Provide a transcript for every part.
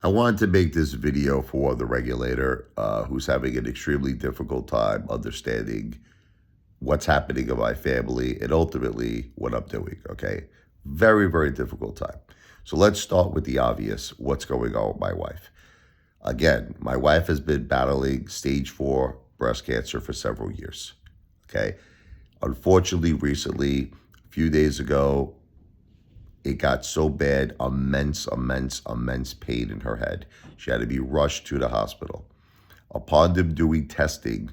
I wanted to make this video for the regulator who's having an extremely difficult time understanding what's happening in my family and ultimately what I'm doing, okay? Very, very difficult time. So let's start with the obvious, what's going on with my wife. Again, my wife has been battling stage 4 breast cancer for several years, okay? Unfortunately, recently, a few days ago, it got so bad, immense pain in her head. She had to be rushed to the hospital. Upon them doing testing,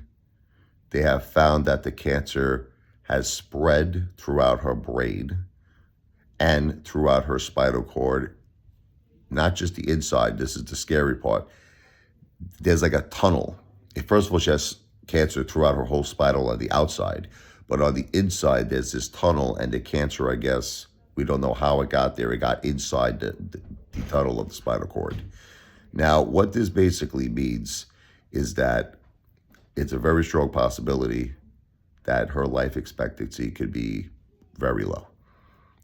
they have found that the cancer has spread throughout her brain and throughout her spinal cord, not just the inside. This is the scary part. There's like a tunnel. First of all, she has cancer throughout her whole spinal on the outside, but on the inside, there's this tunnel, and the cancer, I guess, we don't know how it got there. It got inside the tunnel of the spinal cord. Now, what this basically means is that it's a very strong possibility that her life expectancy could be very low.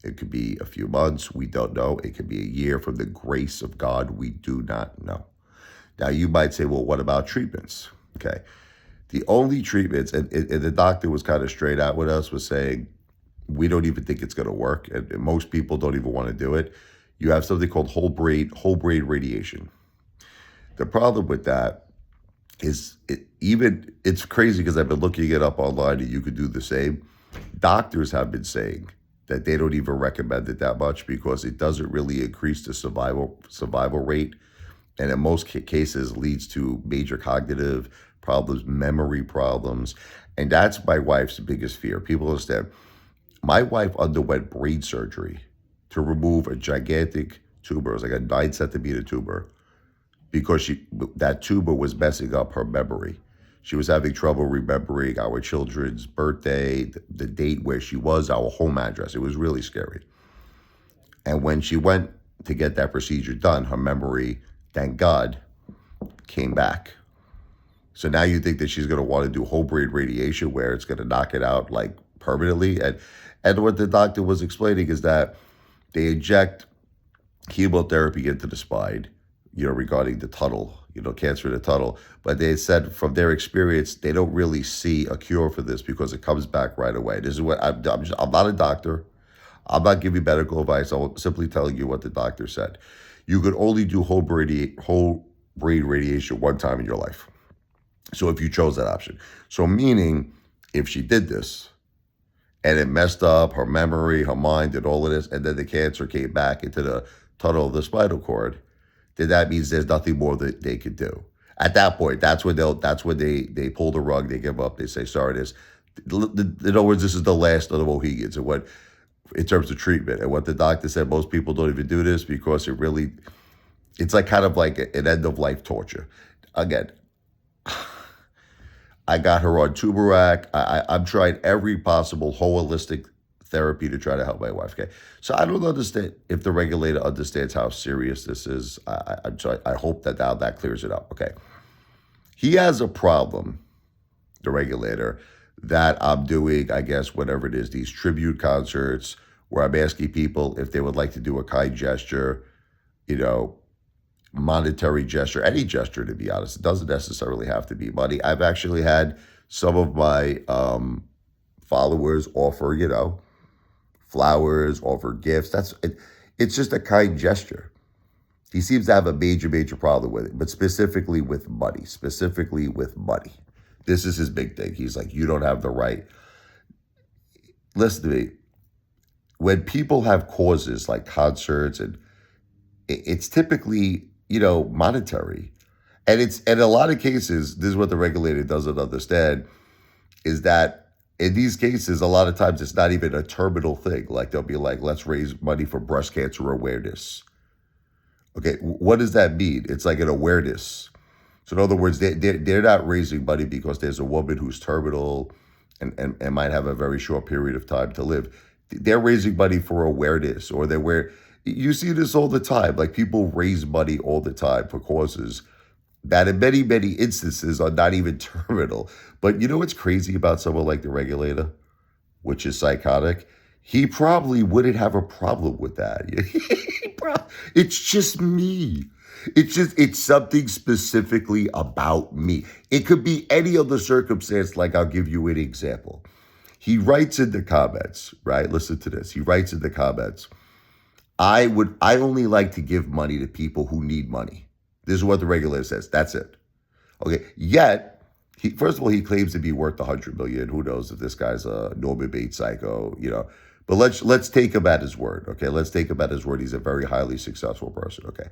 It could be a few months. We don't know. It could be a year. From the grace of God, we do not know. Now, you might say, well, what about treatments? Okay. The only treatments, and the doctor was kind of straight out with us, was saying, we don't even think it's going to work. And most people don't even want to do it. You have something called whole brain radiation. The problem with that is it's crazy because I've been looking it up online and you could do the same. Doctors have been saying that they don't even recommend it that much because it doesn't really increase the survival rate. And in most cases leads to major cognitive problems, memory problems. And that's my wife's biggest fear. People understand. My wife underwent brain surgery to remove a gigantic tumor. It was like a 9-centimeter tumor because that tumor was messing up her memory. She was having trouble remembering our children's birthday, the date where she was, our home address. It was really scary. And when she went to get that procedure done, her memory, thank God, came back. So now you think that she's going to want to do whole brain radiation where it's going to knock it out like permanently. And what the doctor was explaining is that they inject chemotherapy into the spine, regarding the tunnel, cancer in the tunnel. But they said from their experience, they don't really see a cure for this because it comes back right away. This is what I'm not a doctor. I'm not giving medical advice. I'm simply telling you what the doctor said. You could only do whole brain radiation one time in your life. So if you chose that option. So meaning if she did this and it messed up her memory, her mind, and all of this, and then the cancer came back into the tunnel of the spinal cord, then that means there's nothing more that they could do. At that point, that's when they pull the rug, they give up, they say, sorry, in other words, this is the last of the Mohegans in terms of treatment. And what the doctor said, most people don't even do this because it's like kind of like an end of life torture. Again, I got her on Turmeric. I'm trying every possible holistic therapy to try to help my wife. Okay, so I don't understand if the regulator understands how serious this is. I hope that now that clears it up. Okay, he has a problem, the regulator, that I'm doing, I guess, whatever it is, these tribute concerts where I'm asking people if they would like to do a kind gesture, monetary gesture, any gesture, to be honest. It doesn't necessarily have to be money. I've actually had some of my followers offer, flowers, offer gifts. It's just a kind gesture. He seems to have a major problem with it, but specifically with money. This is his big thing. He's like, you don't have the right. Listen to me. When people have causes like concerts, and it's typically, monetary. And it's in a lot of cases, this is what the regulator doesn't understand, is that in these cases, a lot of times it's not even a terminal thing. Like they'll be like, let's raise money for breast cancer awareness. Okay, what does that mean? It's like an awareness. So in other words, they're not raising money because there's a woman who's terminal and might have a very short period of time to live. They're raising money for awareness, or you see this all the time. Like people raise money all the time for causes that in many, many instances are not even terminal. But you know what's crazy about someone like the regulator, which is psychotic? He probably wouldn't have a problem with that. It's just me. It's something specifically about me. It could be any other circumstance, like I'll give you an example. He writes in the comments, right? Listen to this. He writes in the comments, I only like to give money to people who need money. This is what the regulator says. That's it. Okay. Yet, first of all, he claims to be worth 100 million. Who knows if this guy's a Norman Bates psycho, you know. But let's take him at his word. Okay. Let's take him at his word. He's a very highly successful person. Okay.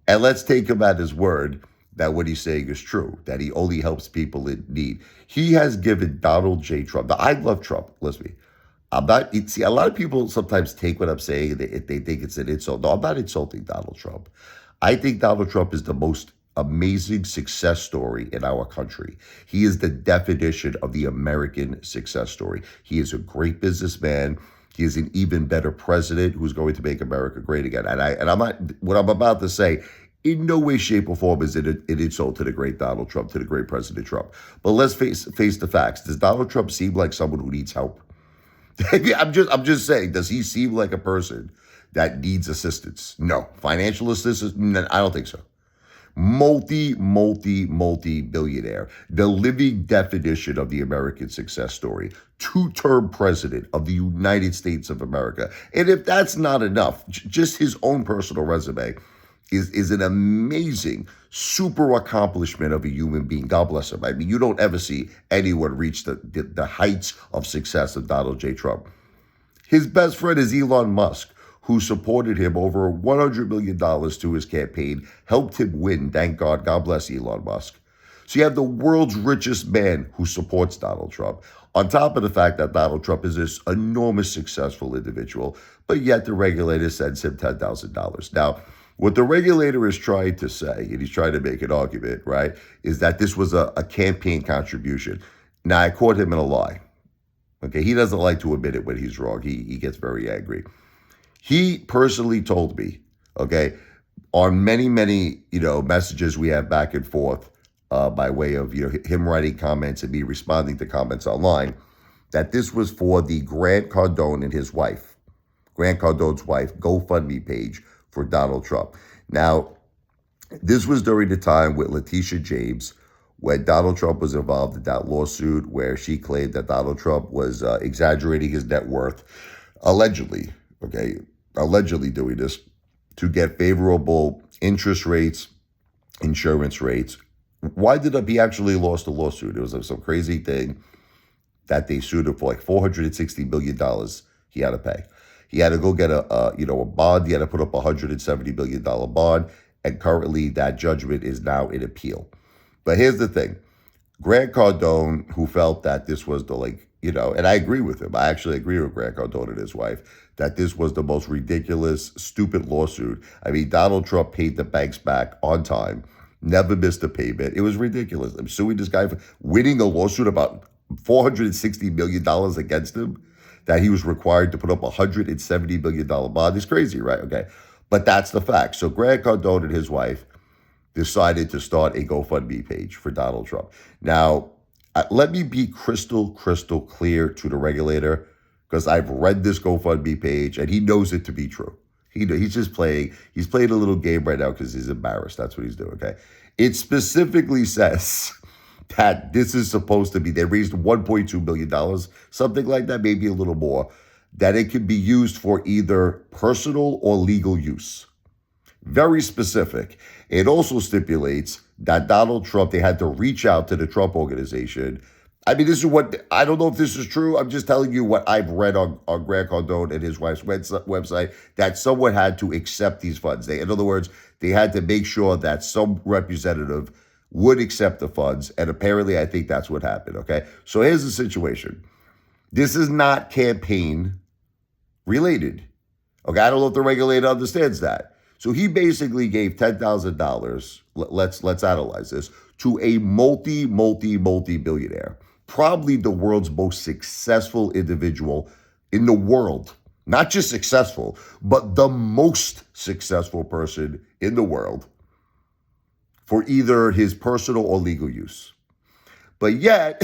And let's take him at his word that what he's saying is true, that he only helps people in need. He has given Donald J. Trump. Now, I love Trump. Listen to me. I'm not, see, a lot of people sometimes take what I'm saying and they think it's an insult. No, I'm not insulting Donald Trump. I think Donald Trump is the most amazing success story in our country. He is the definition of the American success story. He is a great businessman. He is an even better president who's going to make America great again. And I'm not, what I'm about to say, in no way, shape, or form is it an insult to the great Donald Trump, to the great President Trump. But let's face the facts. Does Donald Trump seem like someone who needs help? I'm just saying, does he seem like a person that needs assistance? No. Financial assistance? No, I don't think so. Multi-billionaire. The living definition of the American success story. Two-term president of the United States of America. And if that's not enough, just his own personal resume is an amazing, super accomplishment of a human being. God bless him. I mean, you don't ever see anyone reach the heights of success of Donald J. Trump. His best friend is Elon Musk, who supported him over $100 million to his campaign, helped him win. Thank God. God bless Elon Musk. So you have the world's richest man who supports Donald Trump, on top of the fact that Donald Trump is this enormous, successful individual, but yet the regulator sends him $10,000. Now, what the regulator is trying to say, and he's trying to make an argument, right, is that this was a campaign contribution. Now, I caught him in a lie. Okay, he doesn't like to admit it when he's wrong. He gets very angry. He personally told me, okay, on many, messages we have back and forth by way of, him writing comments and me responding to comments online, that this was for the Grant Cardone and his wife, Grant Cardone's wife, GoFundMe page for Donald Trump. Now, this was during the time with Letitia James, when Donald Trump was involved in that lawsuit where she claimed that Donald Trump was exaggerating his net worth, allegedly doing this to get favorable interest rates, insurance rates. Why did he actually lost the lawsuit? It was some crazy thing that they sued him for, like $460 million he had to pay. He had to go get a bond. He had to put up a $170 million bond. And currently that judgment is now in appeal. But here's the thing. Grant Cardone, who felt that this was and I agree with him. I actually agree with Grant Cardone and his wife that this was the most ridiculous, stupid lawsuit. I mean, Donald Trump paid the banks back on time, never missed a payment. It was ridiculous. I'm suing this guy for winning a lawsuit about $460 million against him, that he was required to put up a $170 million bond. It's crazy, right? Okay. But that's the fact. So Grant Cardone and his wife decided to start a GoFundMe page for Donald Trump. Now, let me be crystal clear to the regulator, because I've read this GoFundMe page and he knows it to be true. He's just playing. He's playing a little game right now because he's embarrassed. That's what he's doing, okay? It specifically says that this is supposed to be, they raised $1.2 million, something like that, maybe a little more, that it can be used for either personal or legal use. Very specific. It also stipulates that Donald Trump, they had to reach out to the Trump Organization. I mean, this is what, I don't know if this is true. I'm just telling you what I've read on Grant Cardone and his wife's website, that someone had to accept these funds. In other words, they had to make sure that some representative would accept the funds. And apparently, I think that's what happened, okay? So here's the situation. This is not campaign related, okay? I don't know if the regulator understands that. So he basically gave $10,000, let's analyze this, to a multi-billionaire, probably the world's most successful individual in the world. Not just successful, but the most successful person in the world, for either his personal or legal use. But yet,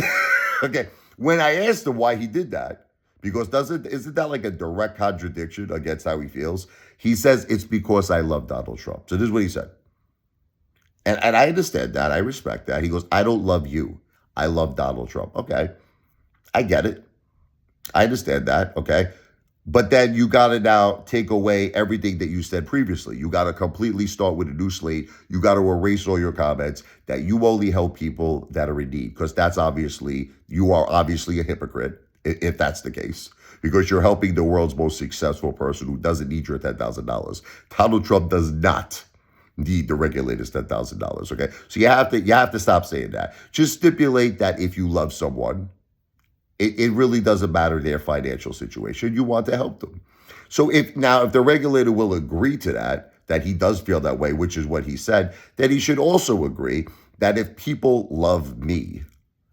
okay, when I asked him why he did that, because isn't that like a direct contradiction against how he feels? He says, it's because I love Donald Trump. So this is what he said. And I understand that. I respect that. He goes, I don't love you. I love Donald Trump. Okay. I get it. I understand that. Okay. But then you got to now take away everything that you said previously. You got to completely start with a new slate. You got to erase all your comments that you only help people that are in need, because you are obviously a hypocrite if that's the case, because you're helping the world's most successful person who doesn't need your $10,000. Donald Trump does not need the regulators $10,000. Okay. So you have to stop saying that. Just stipulate that if you love someone, it really doesn't matter their financial situation. You want to help them. So if the regulator will agree to that he does feel that way, which is what he said, then he should also agree that if people love me,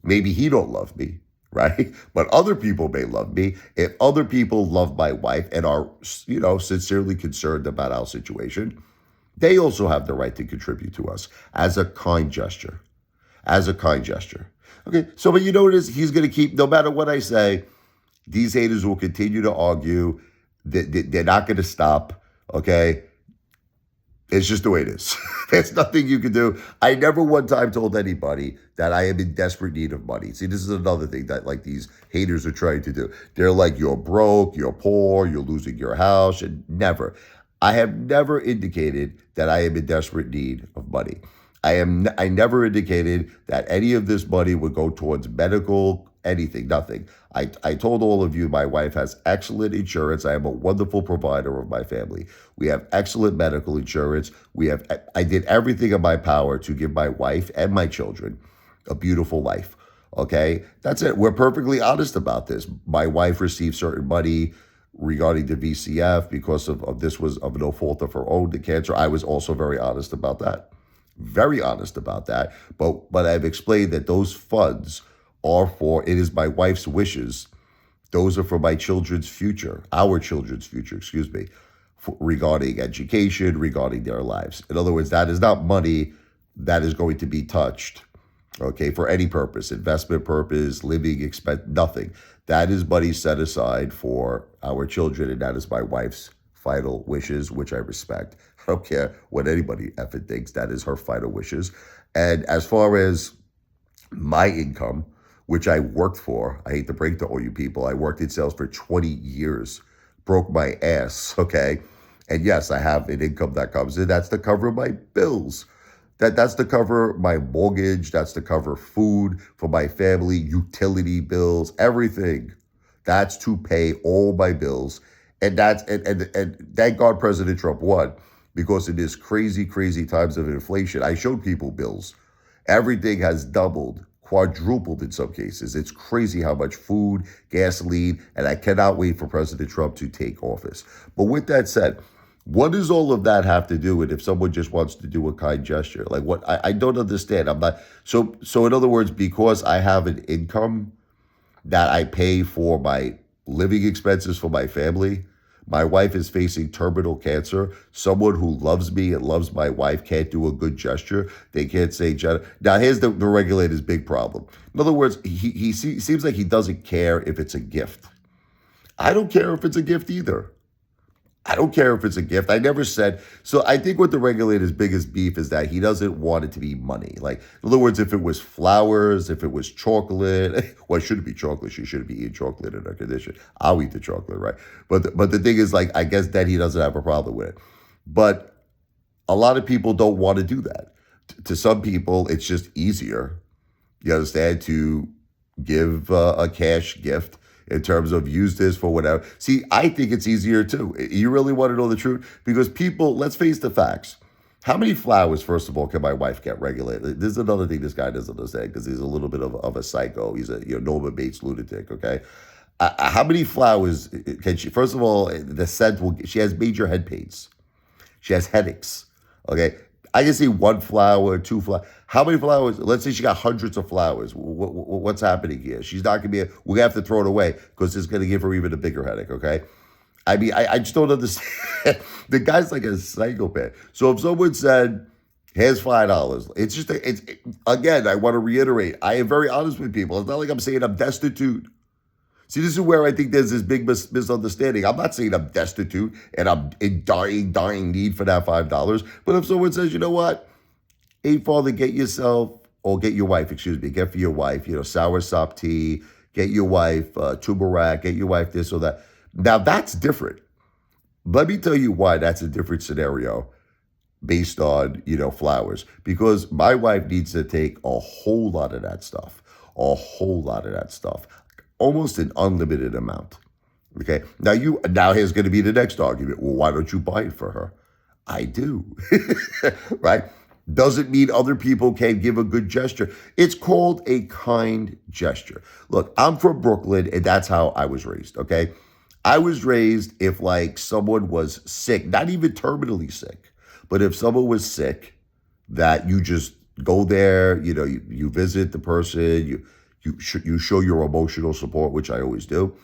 maybe he don't love me, right? But other people may love me. If other people love my wife and are, sincerely concerned about our situation, they also have the right to contribute to us as a kind gesture. As a kind gesture. Okay, so but you notice he's going to keep, no matter what I say, these haters will continue to argue. They're not going to stop, okay? It's just the way it is. There's nothing you can do. I never one time told anybody that I am in desperate need of money. See, this is another thing that like these haters are trying to do. They're like, you're broke, you're poor, you're losing your house, and never. I have never indicated that I am in desperate need of money. I never indicated that any of this money would go towards medical, anything, nothing. I told all of you my wife has excellent insurance. I am a wonderful provider of my family. We have excellent medical insurance. I did everything in my power to give my wife and my children a beautiful life. Okay? That's it. We're perfectly honest about this. My wife received certain money regarding the VCF because of this was of no fault of her own, the cancer. I was also very honest about that. Very honest about that. But I've explained that those funds it is my wife's wishes. Those are for my children's future, our children's future, excuse me, regarding education, regarding their lives. In other words, that is not money that is going to be touched, okay, for any purpose, investment purpose, living expense, nothing. That is money set aside for our children, and that is my wife's final wishes, which I respect. I don't care what anybody effing thinks. That is her final wishes. And as far as my income, which I worked for, I hate to break to all you people, I worked in sales for 20 years, broke my ass, okay? And yes, I have an income that comes in. That's to cover my bills. That's to cover my mortgage. That's to cover food for my family, utility bills, everything. That's to pay all my bills. And thank God President Trump won, because in this crazy, crazy times of inflation, I showed people bills. Everything has doubled, quadrupled in some cases. It's crazy how much food, gasoline, and I cannot wait for President Trump to take office. But with that said, what does all of that have to do with if someone just wants to do a kind gesture? Like what? I don't understand. I'm not, so in other words, because I have an income that I pay for my living expenses for my family, my wife is facing terminal cancer. Someone who loves me and loves my wife can't do a good gesture. They can't say, now here's the regulator's big problem. In other words, he seems like he doesn't care if it's a gift. I don't care if it's a gift either. I don't care if it's a gift. I never said. So I think what the regulator's biggest beef is that he doesn't want it to be money. Like, in other words, if it was flowers, if it was chocolate, well, it shouldn't be chocolate. She shouldn't be eating chocolate in her condition. I'll eat the chocolate, right? But the thing is, like, I guess that he doesn't have a problem with it. But a lot of people don't want to do that. To some people, it's just easier, you understand, to give a cash gift in terms of use this for whatever. See, I think it's easier too. You really want to know the truth? Because people, let's face the facts. How many flowers, first of all, can my wife get regulated? This is another thing this guy doesn't understand, because he's a little bit of a psycho. He's a Norman Bates lunatic, okay? How many flowers can she, first of all, the scent she has major head pains. She has headaches, okay? I can see one flower, two flowers. How many flowers? Let's say she got hundreds of flowers. What's happening here? She's not going to be, we're going to have to throw it away because it's going to give her even a bigger headache, okay? I mean, I just don't understand. The guy's like a psychopath. So if someone said, here's $5, it's just, again, I want to reiterate, I am very honest with people. It's not like I'm saying I'm destitute. See, this is where I think there's this big misunderstanding. I'm not saying I'm destitute and I'm in dying need for that $5. But if someone says, you know what, Hey, Father, get yourself, or get your wife, excuse me, get for your wife, soursop tea, get your wife turmeric, get your wife this or that. Now, that's different. Let me tell you why that's a different scenario based on, flowers. Because my wife needs to take a whole lot of that stuff, a whole lot of that stuff, almost an unlimited amount. Okay. Now here's going to be the next argument. Well, why don't you buy it for her? I do. Right? Doesn't mean other people can't give a good gesture. It's called a kind gesture. Look, I'm from Brooklyn, and that's how I was raised. Okay. I was raised if like someone was sick, not even terminally sick, but if someone was sick, that you just go there, you visit the person, you show your emotional support, which I always do.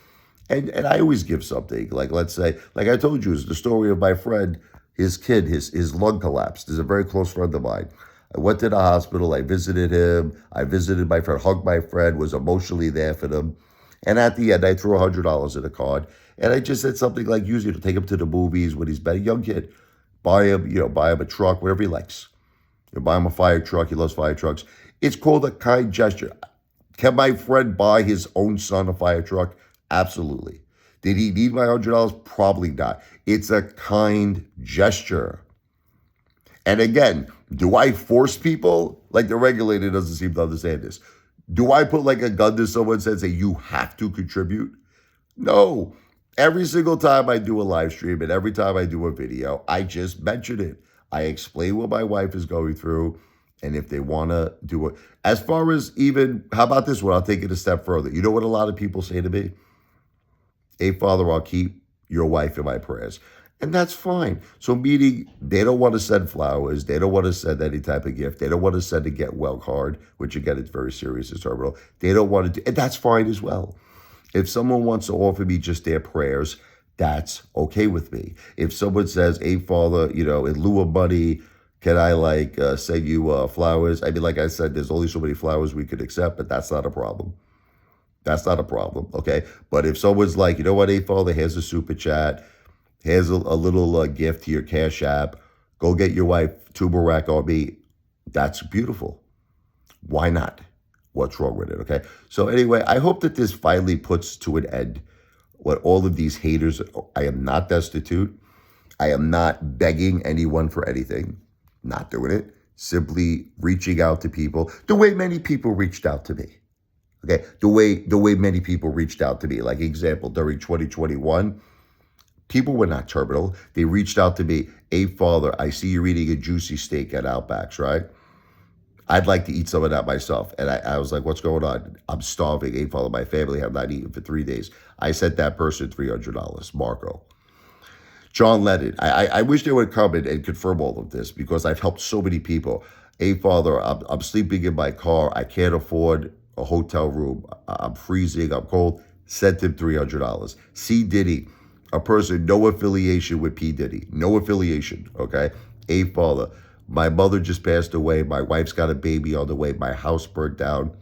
And I always give something. Like, let's say, like I told you, is the story of my friend, his kid, his lung collapsed. Is a very close friend of mine. I went to the hospital. I visited him. I visited my friend, hugged my friend, was emotionally there for them. And at the end, I threw $100 in a card. And I just said something like, usually to take him to the movies when he's been a young kid. Buy him a truck, whatever he likes. Buy him a fire truck. He loves fire trucks. It's called a kind gesture. Can my friend buy his own son a fire truck? Absolutely. Did he need my $100? Probably not. It's a kind gesture. And again, do I force people? Like the regulator doesn't seem to understand this. Do I put like a gun to someone and say, you have to contribute? No. Every single time I do a live stream and every time I do a video, I just mention it. I explain what my wife is going through. And if they want to do it, as far as even, how about this one? I'll take it a step further. You know what a lot of people say to me? Hey, Father, I'll keep your wife in my prayers. And that's fine. So meaning they don't want to send flowers. They don't want to send any type of gift. They don't want to send a get well card, which again, it's very serious, it's terminal. They don't want to do, and that's fine as well. If someone wants to offer me just their prayers, that's okay with me. If someone says, hey, Father, in lieu of money, can I send you flowers? I mean, like I said, there's only so many flowers we could accept, but that's not a problem. That's not a problem, okay? But if someone's like, you know what, hey, Father, here's a super chat. Here's a little gift to your Cash App. Go get your wife turmeric on me. That's beautiful. Why not? What's wrong with it, okay? So anyway, I hope that this finally puts to an end what all of these haters, I am not destitute. I am not begging anyone for anything. Not doing it. Simply reaching out to people the way many people reached out to me. Okay, the way many people reached out to me. Like example, during 2021, people were not terminal. They reached out to me. Hey, Father, I see you're eating a juicy steak at Outback's, right? I'd like to eat some of that myself. And I was like, what's going on? I'm starving. Hey, Father, my family have not eaten for 3 days. I sent that person $300, Marco. John Lennon, I wish they would come and confirm all of this because I've helped so many people. Hey, Father, I'm sleeping in my car. I can't afford a hotel room. I'm freezing. I'm cold. Sent him $300. C. Diddy, a person, no affiliation with P. Diddy. No affiliation, okay? Hey, Father, my mother just passed away. My wife's got a baby on the way. My house burnt down.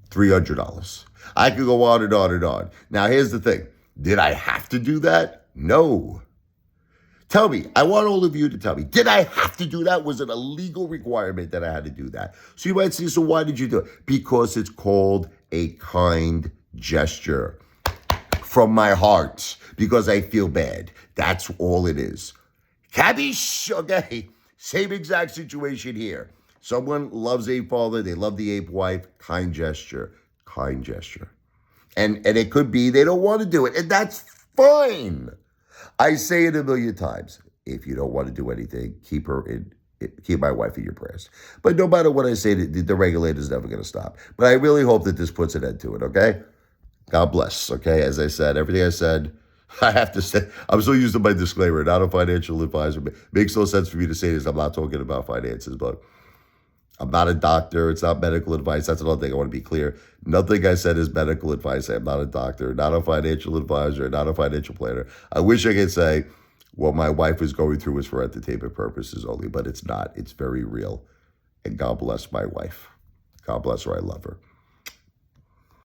$300. I could go on and on and on. Now, here's the thing. Did I have to do that? No. Tell me, I want all of you to tell me, did I have to do that? Was it a legal requirement that I had to do that? So you might say, so why did you do it? Because it's called a kind gesture from my heart, because I feel bad. That's all it is. Cabish, okay? Same exact situation here. Someone loves a father, they love the ape wife, kind gesture, kind gesture. And it could be they don't want to do it, and that's fine. I say it a million times. If you don't want to do anything, keep my wife in your prayers. But no matter what I say, the regulator's never going to stop. But I really hope that this puts an end to it, okay? God bless, okay? As I said, everything I said, I have to say, I'm so used to my disclaimer, not a financial advisor. It makes no sense for me to say this. I'm not talking about finances, but I'm not a doctor. It's not medical advice. That's another thing I want to be clear. Nothing I said is medical advice. I'm not a doctor, not a financial advisor, not a financial planner. I wish I could say what my wife is going through is for entertainment purposes only, but it's not. It's very real. And God bless my wife. God bless her. I love her.